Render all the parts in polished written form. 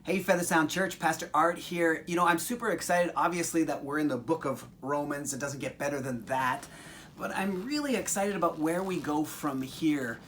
Hey, Feather Sound Church, Pastor Art here. I'm super excited, obviously, that we're in the book of Romans. It doesn't get better than that. But I'm really excited about where we go from here.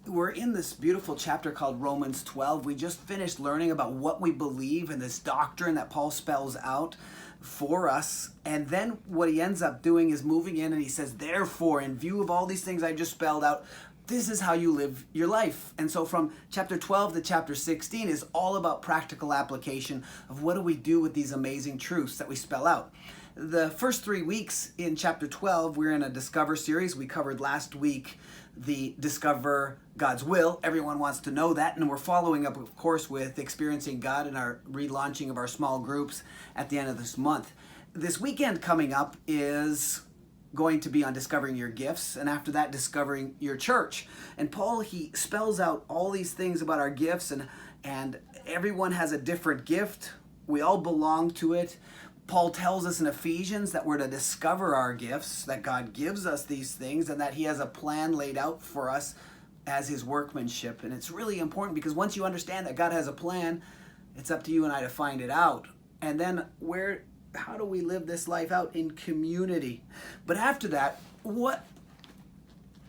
We're in this beautiful chapter called Romans 12. We just finished learning about what we believe and this doctrine that Paul spells out for us. And then what he ends up doing is moving in and he says, therefore, in view of all these things I just spelled out, this is how you live your life. And so from chapter 12 to chapter 16 is all about practical application of what do we do with these amazing truths that we spell out. The first 3 weeks in chapter 12, we're in a Discover series. We covered last week the Discover God's Will. Everyone wants to know that. And we're following up, of course, with Experiencing God and our relaunching of our small groups at the end of this month. This weekend coming up is going to be on discovering your gifts, and after that, discovering your church. And Paul, he spells out all these things about our gifts, and everyone has a different gift. We all belong to it. Paul tells us in Ephesians that we're to discover our gifts, that God gives us these things, and that he has a plan laid out for us as his workmanship. And it's really important because once you understand that God has a plan, it's up to you and I to find it out. And then how do we live this life out in community? But after that, what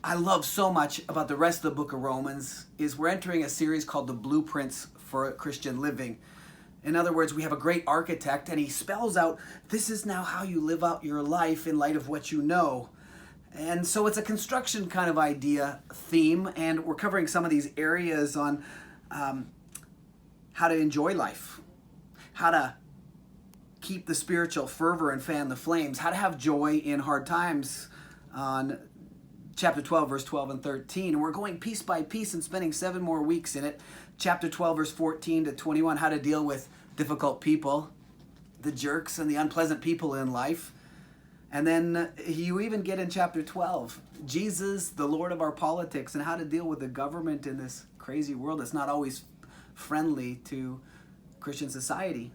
I love so much about the rest of the book of Romans is we're entering a series called The Blueprints for Christian Living. In other words, we have a great architect and he spells out, this is now how you live out your life in light of what you know. And so it's a construction kind of idea theme, and we're covering some of these areas on how to enjoy life, how to keep the spiritual fervor and fan the flames, how to have joy in hard times on chapter 12, verse 12 and 13. And we're going piece by piece and spending 7 more weeks in it. Chapter 12, verse 14 to 21, how to deal with difficult people, the jerks and the unpleasant people in life. And then you even get in chapter 12, Jesus, the Lord of our politics, and how to deal with the government in this crazy world that's not always friendly to Christian society.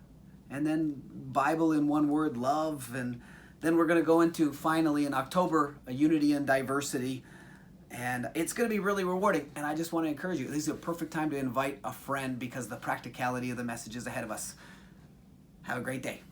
And then Bible in one word, love. And then we're going to go into, finally, in October, a unity and diversity. And it's going to be really rewarding. And I just want to encourage you, this is a perfect time to invite a friend because the practicality of the message is ahead of us. Have a great day.